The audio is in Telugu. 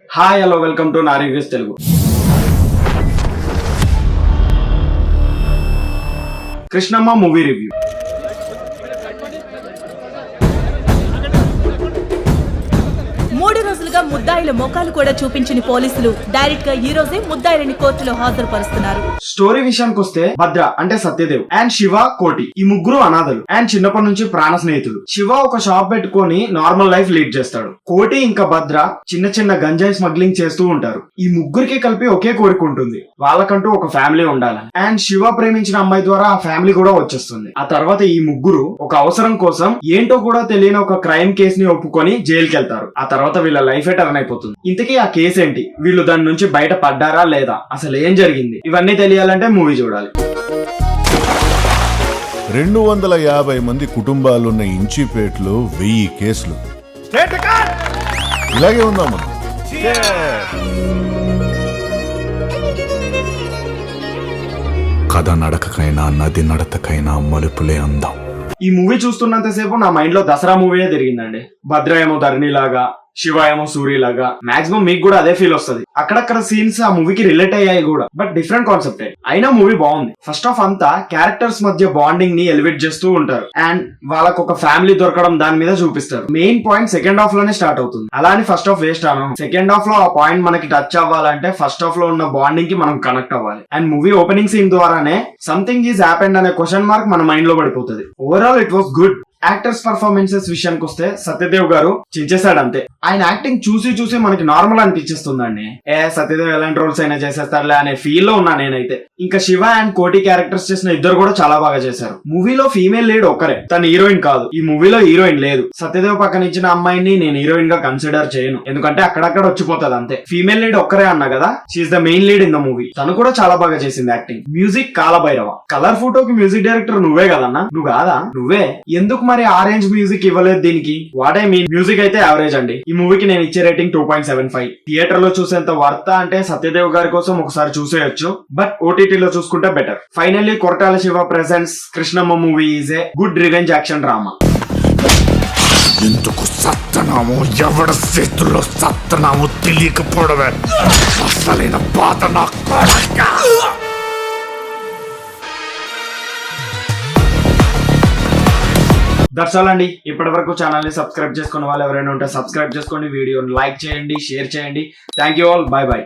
హాయ్ హలో వెల్కమ్ టు నా reviews Telugu. Krishnamma movie review. మూడు రోజులుగా ముద్దాయిల మోకాలు కూడా చూపించని పోలీసులు డైరెక్ట్ గా ఈ రోజే ముద్దాయిలని కోర్టులో హాజరుపరుస్తున్నారు. స్టోరీ విషయానికి వస్తే భద్ర అంటే సత్యదేవ్ అండ్ శివ కోటి ఈ ముగ్గురు అనాథలు అండ్ చిన్నప్పటి నుంచి ప్రాణ స్నేహితులు. శివ ఒక షాప్ పెట్టుకొని నార్మల్ లైఫ్ లీడ్ చేస్తాడు. కోటి ఇంకా భద్ర చిన్న చిన్న గంజాయి స్మగ్లింగ్ చేస్తూ ఉంటారు. ఈ ముగ్గురికి కలిపి ఒకే కోరిక ఉంటుంది, వాళ్ళకంటూ ఒక ఫ్యామిలీ ఉండాలని. అండ్ శివ ప్రేమించిన అమ్మాయి ద్వారా ఆ ఫ్యామిలీ కూడా వచ్చేస్తుంది. ఆ తర్వాత ఈ ముగ్గురు ఒక అవసరం కోసం ఏంటో కూడా తెలియని ఒక క్రైమ్ కేసు ని ఒప్పుకొని జైలుకి వెళ్తారు. ఆ తర్వాత వీళ్ళ లైఫ్ టర్న్ అయిపోతుంది. ఇంతకీ ఆ కేసు ఏంటి, వీళ్ళు దాని నుంచి బయట పడ్డారా లేదా, అసలు ఏం జరిగింది, ఇవన్నీ తెలియాలంటే మూవీ చూడాలి. 250 మంది కుటుంబాలున్న ఇంచిపేటలో 1000 కేసులు. ఇలాగే ఉందాం మనం. కథ నడకకైనా నది నడతకైనా మలుపులే అందాం. ఈ మూవీ చూస్తున్నంతసేపు నా మైండ్ లో దసరా మూవీయే తిరిగిందండి. భద్ర ఏమో ధరణి లాగా, శివ ఏమో సూరి లాగా. మాక్సిమం మీకు కూడా అదే ఫీల్ వస్తుంది. అక్కడక్కడ సీన్స్ ఆ మూవీకి రిలేట్ అయ్యాయి కూడా, బట్ డిఫరెంట్ కాన్సెప్ట్. అయినా మూవీ బాగుంది. ఫస్ట్ ఆఫ్ అంతా క్యారెక్టర్స్ మధ్య బాండింగ్ ని ఎలివేట్ చేస్తూ ఉంటారు అండ్ వాళ్ళకు ఒక ఫ్యామిలీ దొరకడం దాని మీద చూపిస్తారు. మెయిన్ పాయింట్ సెకండ్ హాఫ్ లోనే స్టార్ట్ అవుతుంది. అలా అని ఫస్ట్ హాఫ్ వేస్ట్ అను. సెకండ్ హాఫ్ లో ఆ పాయింట్ మనకి టచ్ అవ్వాలంటే ఫస్ట్ హాఫ్ లో ఉన్న బాండింగ్ కి మనం కనెక్ట్ అవ్వాలి. అండ్ మూవీ ఓపెనింగ్ సీన్ ద్వారానే సంథింగ్ ఈజ్ హ్యాపెండ్ అనే క్వశ్చన్ మార్క్ మన మైండ్ లో పడిపోతుంది. Overall it was good. Actors performances విషయానికి వస్తే సత్యదేవ్ గారు చించేశాడు అంతే. ఆయన యాక్టింగ్ చూసి మనకి నార్మల్ అనిపించేస్తుందండి. సత్యదేవ్ ఎలాంటి రోల్స్ అయినా చేసేస్తారులే అనే ఫీల్ లో ఉన్నా నేనైతే. ఇంకా శివ అండ్ కోటి క్యారెక్టర్స్ చేసిన ఇద్దరు కూడా చాలా బాగా చేశారు. మూవీలో ఫీమేల్ లీడ్ ఒక్కరే, తన హీరోయిన్ కాదు. ఈ మూవీలో హీరోయిన్ లేదు. సత్యదేవ్ పక్కన ఇచ్చిన అమ్మాయిని నేను హీరోయిన్ గా కన్సిడర్ చేయను, ఎందుకంటే అక్కడక్కడ వచ్చిపోతుంది అంతే. ఫీమేల్ లీడ్ ఒక్కరే అన్నా కదా, she's the main lead in the movie. తను కూడా చాలా బాగా చేసింది యాక్టింగ్. మ్యూజిక్ కాలభైరవ. కలర్ ఫోటోకి మ్యూజిక్ డైరెక్టర్ నువ్వే కదన్నా? నువ్వు కాదా? నువ్వే. ఎందుకు మరి ఆరెంజ్ మ్యూజిక్ ఇవ్వలేదు దీనికి? వాట్ ఐ మీన్, మ్యూజిక్ అయితే యావరేజ్ అండి. ఈ మూవీకి నేను ఇచ్చే రేటింగ్ 2.75. థియేటర్ లో చూసేంత వర్త అంటే సత్యదేవ్ గారి కోసం ఒకసారి చూసేయొచ్చు, బట్ ఓటీటీలో చూసుకుంటే better. Finally Koratala Shiva presents Krishnamma movie is a good revenge action drama. ఎందుకు సత్తనామో ఎవడ చేతుల్లో సత్తనామో తెలియకపోవడమే అసలైన బాధ. దట్స్ ఆల్ అండి. ఇప్పటి వరకు ఛానల్ ని సబ్స్క్రైబ్ చేసుకున్న వాళ్ళు ఎవరైనా ఉంటే సబ్స్క్రైబ్ చేసుకోండి, వీడియోని లైక్ చేయండి, షేర్ చేయండి. Thank you all. By by.